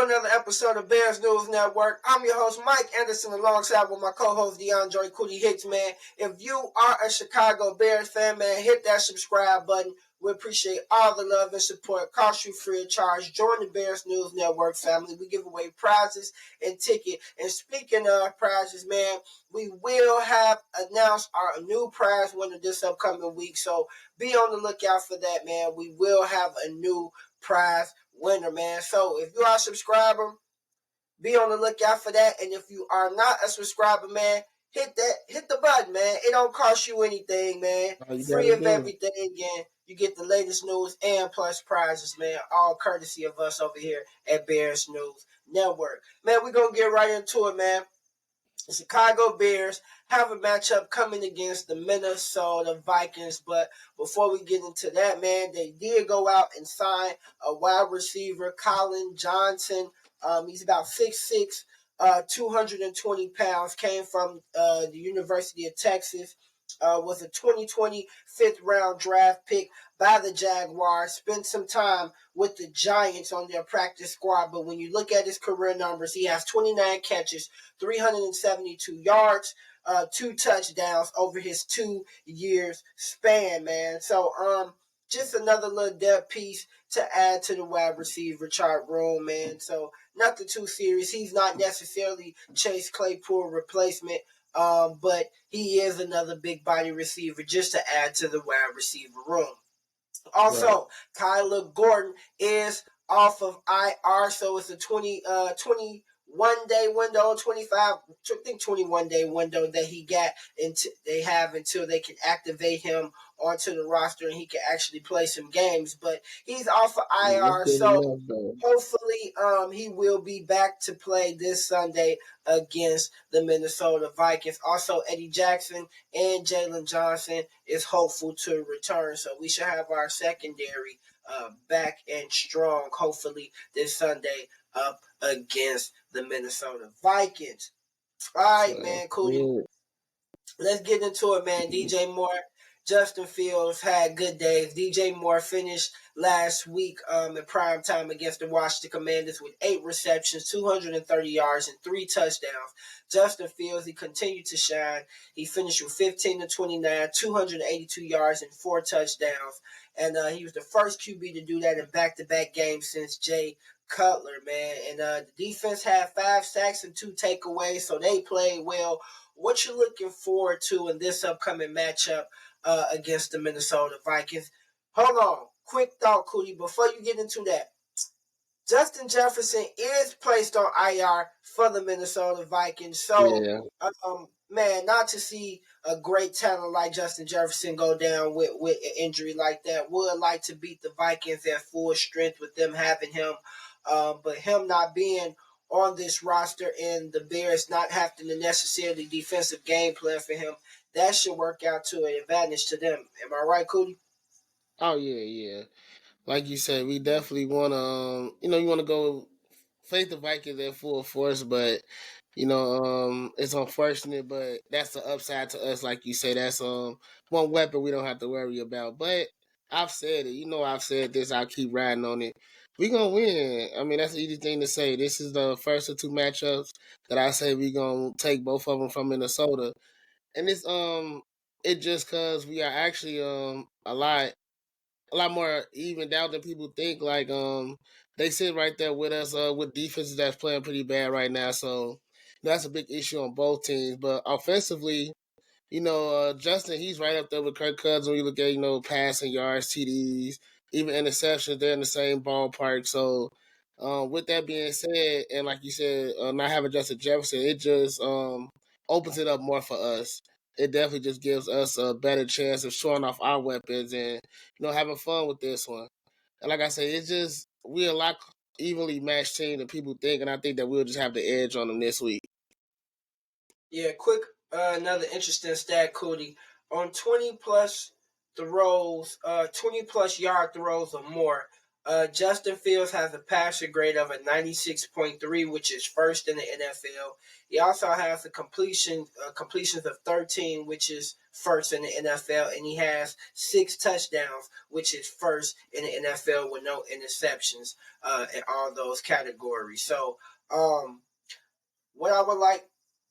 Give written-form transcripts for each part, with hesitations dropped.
another episode of Bears News Network. I'm your host, Mike Anderson, alongside with my co-host, DeAndre Cootie Hicks, man. If you are a Chicago Bears fan, man, hit that subscribe button. We appreciate all the love and support. Cost you free of charge. Join the Bears News Network family. We give away prizes and tickets. And speaking of prizes, man, we will have announced our new prize winner this upcoming week. So be on the lookout for that, man. We will have a new prize winner, man. So if you are a subscriber, be on the lookout for that. And if you are not a subscriber, man, hit the button, man. It don't cost you anything, man. Free of everything, and you get the latest news and plus prizes, man. All courtesy of us over here at Bears News Network. Man, we're gonna get right into it, man. The Chicago Bears have a matchup coming against the Minnesota Vikings. But before we get into that, man, they did go out and sign a wide receiver, Colin Johnson. He's about 6'6", 220 pounds, came from the University of Texas. Was a 2020 fifth-round draft pick by the Jaguars. Spent some time with the Giants on their practice squad. But when you look at his career numbers, he has 29 catches, 372 yards, 2 touchdowns over his 2 years span, man. So, just another little depth piece to add to the wide receiver chart room, man. So, nothing too serious. He's not necessarily Chase Claypool replacement. But he is another big body receiver just to add to the wide receiver room. Also, right. Kyler Gordon is off of IR, so it's a 21-day window, 21-day window that he got, they have until they can activate him onto the roster and he can actually play some games. But he's off of IR, so hopefully he will be back to play this Sunday against the Minnesota Vikings. Also, Eddie Jackson and Jalen Johnson is hopeful to return, so we should have our secondary back and strong, hopefully, this Sunday up against the Minnesota Vikings. All right, man, cool. Let's get into it, man. DJ Moore, Justin Fields had good days. DJ Moore finished last week in prime time against the Washington Commanders with 8 receptions, 230 yards, and 3 touchdowns. Justin Fields, he continued to shine. He finished with 15-29, 282 yards, and 4 touchdowns. And he was the first QB to do that in back-to-back games since Jay Cutler, man. And the defense had 5 sacks and 2 takeaways, so they played well. What you looking forward to in this upcoming matchup against the Minnesota Vikings? Hold on. Quick thought, Cootie, before you get into that. Justin Jefferson is placed on IR for the Minnesota Vikings. So, man, not to see a great talent like Justin Jefferson go down with an injury like that. Would like to beat the Vikings at full strength with them having him. But him not being on this roster and the Bears not having the necessarily defensive game plan for him, that should work out to an advantage to them. Am I right, Cootie? Oh, yeah. Like you said, we definitely want to, you want to go face the Vikings at full force, but, it's unfortunate, but that's the upside to us. Like you say, that's one weapon we don't have to worry about. But I've said it. I've said this. I'll keep riding on it. We're going to win. I mean, that's the easy thing to say. This is the first of 2 matchups that I say we're going to take both of them from Minnesota. And it's it just because we are actually a lot more evened out than people think. Like they sit right there with us with defenses that's playing pretty bad right now. So that's a big issue on both teams. But offensively, Justin, he's right up there with Kirk Cousins when you look at, passing yards, TDs, even interceptions, they're in the same ballpark. So with that being said, and like you said, not having Justin Jefferson, it just opens it up more for us. It definitely just gives us a better chance of showing off our weapons and, having fun with this one. And like I said, it's just, we're a lot evenly matched team than people think, and I think that we'll just have the edge on them this week. Yeah, quick, another interesting stat, Cootie. On 20-plus throws, 20-plus yard throws or more, Justin Fields has a passer grade of a 96.3, which is first in the NFL. He also has a completions of 13, which is first in the NFL, and he has 6 touchdowns, which is first in the NFL with no interceptions in all those categories. So, what I would like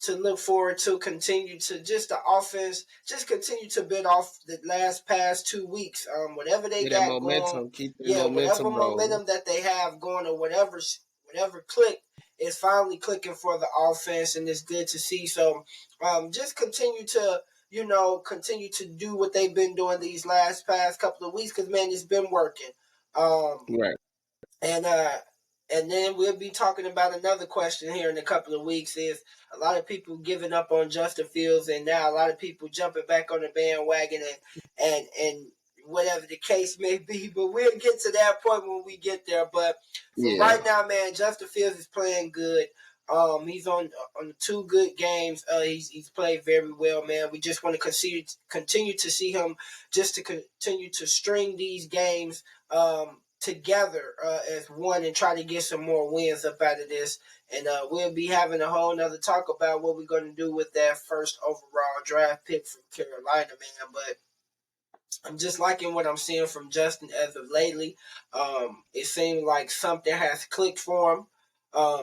to look forward to continue to just the offense, just continue to build off the past 2 weeks. Whatever they Yeah, that got going, momentum, keep that yeah, whatever momentum rolling. momentum that they have going, or whatever click is finally clicking for the offense, and it's good to see. So, just continue to continue to do what they've been doing these past couple of weeks, because man, it's been working. Um, Right. and then we'll be talking about another question here in a couple of weeks. Is a lot of people giving up on Justin Fields, and now a lot of people jumping back on the bandwagon, and whatever the case may be. But we'll get to that point when we get there. But for Yeah. right now, man, Justin Fields is playing good. He's on 2 good games. He's played very well, man. We just want to continue to see him, just to continue to string these games together as one, and try to get some more wins up out of this. And we'll be having a whole nother talk about what we're going to do with that first overall draft pick from Carolina, man. But I'm just liking what I'm seeing from Justin as of lately. It seems like something has clicked for him.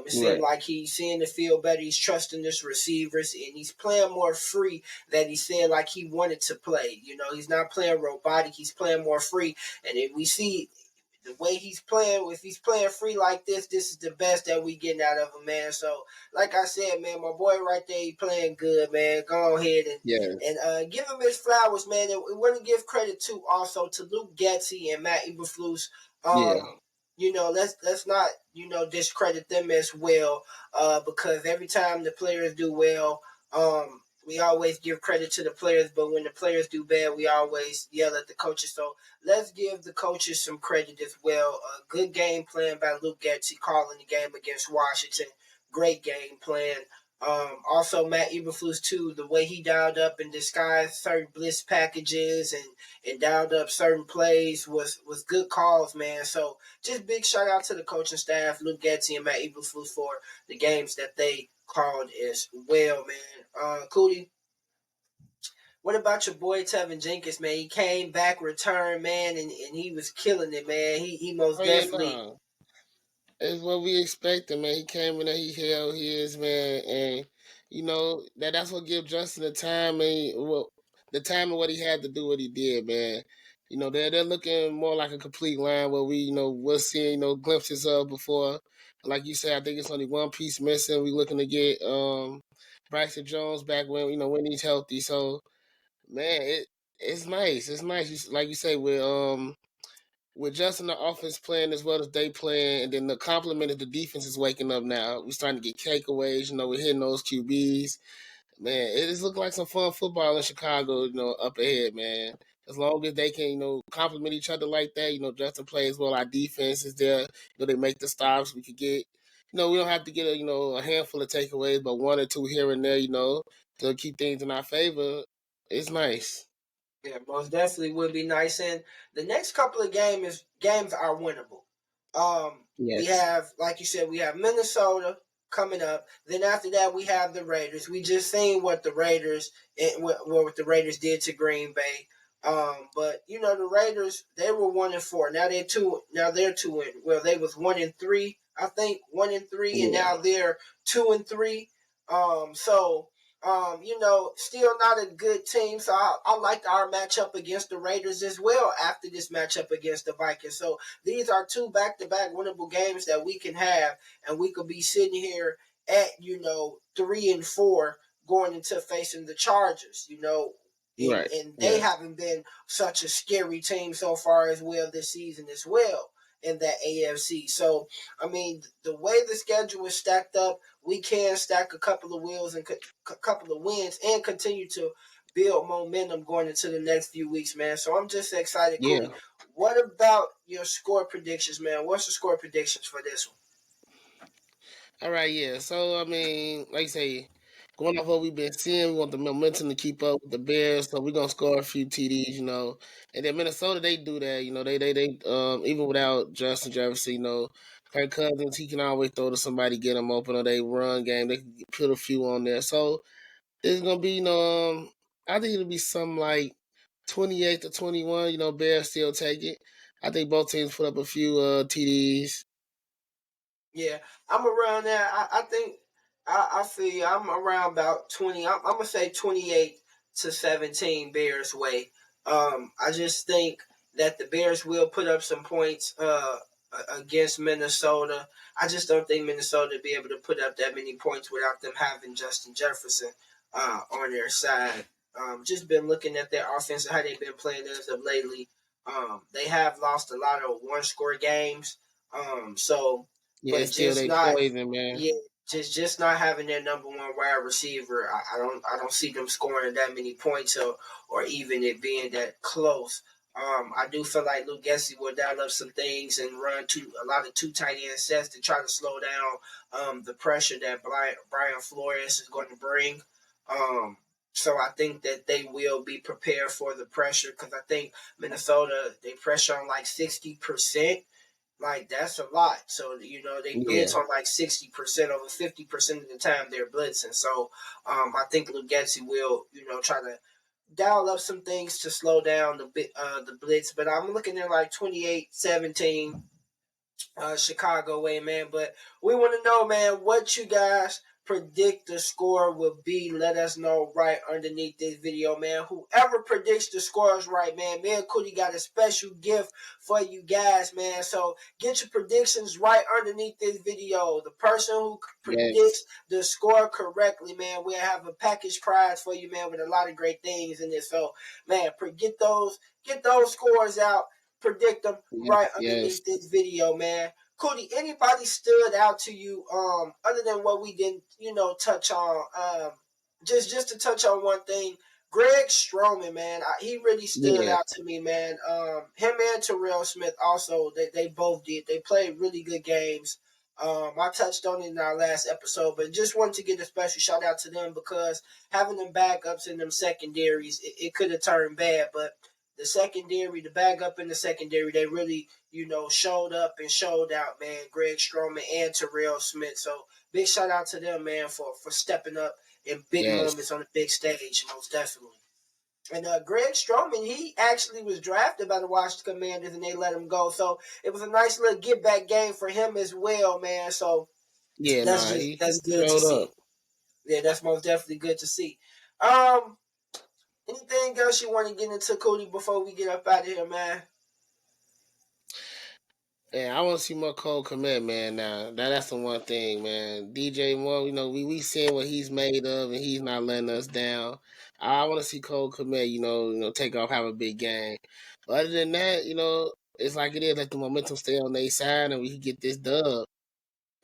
It seems Right. like he's seeing the field better. He's trusting his receivers, and he's playing more free than he said like he wanted to play. He's not playing robotic. He's playing more free, and if we see the way he's playing, if he's playing free like this is the best that we getting out of him, man. So, like I said, man, my boy right there, he playing good, man. Go ahead and Yeah. give him his flowers, man. And we want to give credit to also to Luke Getzey and Matt Eberflus. Yeah. Let's not discredit them as well, because every time the players do well, we always give credit to the players, but when the players do bad, we always yell at the coaches. So let's give the coaches some credit as well. Good game plan by Luke Getzey calling the game against Washington. Great game plan. Also, Matt Eberflus too. The way he dialed up and disguised certain blitz packages and dialed up certain plays was good calls, man. So just big shout out to the coaching staff, Luke Getzey and Matt Eberflus, for the games that they called as well, man. Cootie, what about your boy Tevin Jenkins, man? He came back, returned, man, and he was killing it, man. He most Oh yeah, definitely. no. It's what we expected, man. He came in there, he held his, man, and that's what give Justin the time and the time and what he had to do what he did, man. They're looking more like a complete line where we're seeing glimpses of before. Like you said, I think it's only one piece missing. We looking to get Bryson Jones back when he's healthy. So man, it's nice. It's nice. Like you say, with Justin the offense playing as well as they playing, and then the complement of the defense is waking up now. We're starting to get takeaways. We're hitting those QBs. Man, it just look like some fun football in Chicago. Up ahead, man. As long as they can, complement each other like that. Justin plays well. Our defense is there. They make the stops. We could get. We don't have to get a handful of takeaways, but one or two here and there. To keep things in our favor. It's nice. Yeah, most definitely would be nice. And the next couple of games are winnable. We Yes. have, like you said, we have Minnesota coming up. Then after that, we have the Raiders. We just seen what the Raiders what the Raiders did to Green Bay. But the Raiders, they were 1-4. Now they're two. Now they're 2 well, they was 1-3. I think 1-3, and Yeah. now they're 2-3. So still not a good team. So I like our matchup against the Raiders as well after this matchup against the Vikings. So these are 2 back-to-back winnable games that we can have, and we could be sitting here at 3-4 going into facing the Chargers. And, Right. and they Yeah. haven't been such a scary team so far as well this season as well in that AFC. So I mean, the way the schedule is stacked up, we can stack a couple of wheels and a couple of wins and continue to build momentum going into the next few weeks, man. So I'm just excited, Yeah. Cody. What about your score predictions, man? What's the score predictions for this one? All right, yeah. So I mean, like you say, going off what we've been seeing, we want the momentum to keep up with the Bears, so we're gonna score a few TDs, And then Minnesota, they do that, they even without Justin Jefferson, Kirk Cousins, he can always throw to somebody, get them open, or they run game, they can put a few on there. So it's gonna be, I think it'll be something like 28-21. Bears still take it. I think both teams put up a few TDs. Yeah, I'm around there. I think I feel I'm around about 20. I'm gonna say 28-17 Bears way. I just think that the Bears will put up some points against Minnesota. I just don't think Minnesota will be able to put up that many points without them having Justin Jefferson on their side. Just been looking at their offense and how they've been playing as of lately. They have lost a lot of one score games. So Yeah, but it's still just they not, poison, man. yeah, just not having their number one wide receiver. I don't see them scoring that many points or even it being that close. I do feel like Luke Gessie will dial up some things and run a lot of two tight end sets to try to slow down the pressure that Brian Flores is going to bring. So I think that they will be prepared for the pressure because I think Minnesota they pressure on like 60%. Like that's a lot. So they blitz Yeah, on like 60%, over 50% of the time they're blitzing. So I think Lugetzi will try to dial up some things to slow down the blitz. But I'm looking at like 28-17 Chicago way, man. But we want to know, man, what you guys predict the score will be. Let us know right underneath this video, man. Whoever predicts the scores right, man, me and Cootie got a special gift for you guys, man. So get your predictions right underneath this video. The person who yes, predicts the score correctly, man, we'll have a package prize for you, man, with a lot of great things in it. So, man, get those scores out, predict them yes, right yes. underneath this video, man. Cody, anybody stood out to you other than what we didn't, touch on? Just to touch on one thing, Greg Stroman, man, he really stood Yeah, out to me, man. Him and Terrell Smith also, they both did. They played really good games. I touched on it in our last episode, but just wanted to give a special shout out to them because having them backups in them secondaries, it could have turned bad, but the backup in the secondary, they really, showed up and showed out, man. Greg Stroman and Terrell Smith. So big shout out to them, man, for stepping up in big moments yes, on the big stage, most definitely. And Greg Stroman, he actually was drafted by the Washington Commanders, and they let him go. So it was a nice little get back game for him as well, man. So yeah. Nah, that's he good to showed see. up. Yeah, that's most definitely good to see. Um, Anything else you want to get into, Cody, before we get up out of here, man? Yeah, I want to see more Cole Komet, man. Now, that's the one thing, man. DJ Moore, we seeing what he's made of, and he's not letting us down. I want to see Cole Komet, take off, have a big game. But other than that, it's like it is. Let the momentum stay on their side, and we can get this dub.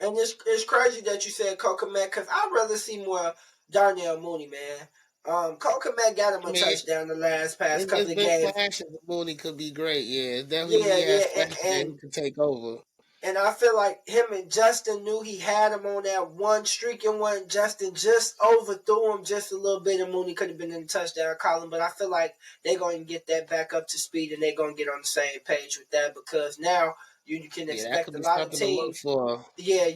And it's crazy that you said Kokomet because I'd rather see more Darnell Mooney, man. Kokomet got him I a mean, touchdown the last past it's couple of been games. flashes. Mooney could be great. Yeah, definitely Yeah, he yeah, has flashes that he could take over. and I feel like him and Justin knew he had him on that one streaking one. Justin just overthrew him just a little bit, and Mooney could have been in the touchdown column. But I feel like they're going to get that back up to speed, and they're going to get on the same page with that because now you can Yeah, that expect could a be lot of something to look teams. for. Yeah,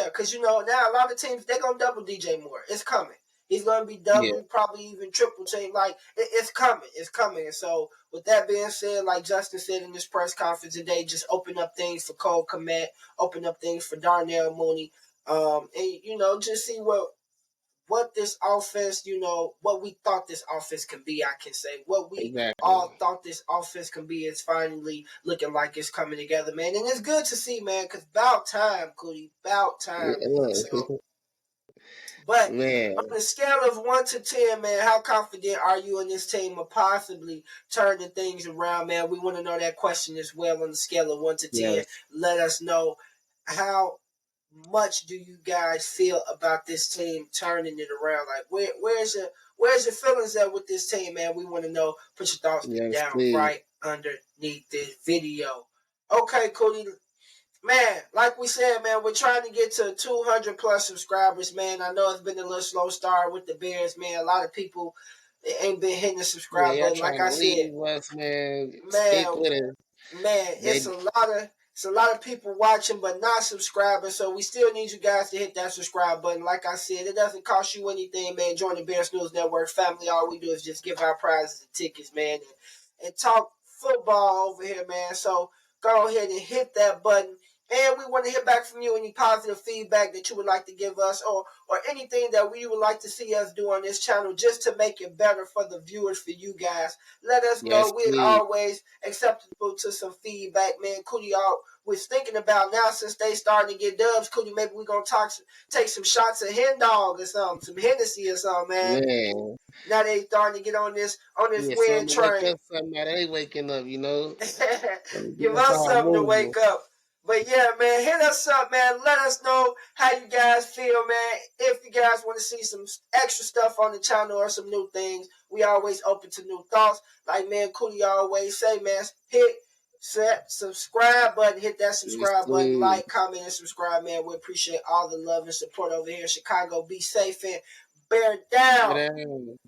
because now a lot of teams they're gonna double DJ Moore. It's coming. He's gonna be Yeah, double, probably even triple team. Like it's coming. It's coming. And so with that being said, like Justin said in this press conference today, just open up things for Cole Komet, open up things for Darnell Mooney, and just see what this offense, what we thought this offense can be, I can say. What we exactly. all thought this offense can be is finally looking like it's coming together, man. And it's good to see, man, because about time, Cootie, about Yeah, time. So, look, but man. on a scale of 1 to 10, man, how confident are you in this team of possibly turning things around, man? We want to know that question as well on the scale of 1 to 10. Yes. Let us know how much do you guys feel about this team turning it around? Like, where's your feelings at with this team, man? We want to know. Put your thoughts Yes, down please. right underneath this video. Okay, Cody. Man, like we said, man, we're trying to get to 200 plus subscribers, man. I know it's been a little slow start with the Bears, man. A lot of people ain't been hitting the Yeah, subscribe y'all button. Like trying I to said, leave us, man. Stick man, with it. man, They it's a lot of people watching but not subscribing. So we still need you guys to hit that subscribe button. Like I said, it doesn't cost you anything, man. Join the Bears News Network family. All we do is just give our prizes and tickets, man, and talk football over here, man. So go ahead and hit that button. And we want to hear back from you any positive feedback that you would like to give us, or anything that we would like to see us do on this channel just to make it better for the viewers, for you guys. Let us yes, know. We're please. always acceptable to some feedback, man. Cootie, y'all was thinking about now since they starting to get dubs. Cootie, maybe we're gonna take some shots of hen dog or something, some Hennessy or something, man. Man. Now they starting to get on this Yeah, win something to wake train. up, something that ain't waking up, you know? Give That's us how I something to move. wake up. But yeah, man, hit us up, man. Let us know how you guys feel, man. If you guys want to see some extra stuff on the channel or some new things, we always open to new thoughts. Like man, Cootie always say, man, hit subscribe button, hit that Yes, subscribe button, please. like, comment, and subscribe, man. We appreciate all the love and support over here in Chicago. Be safe and bear Get down. out.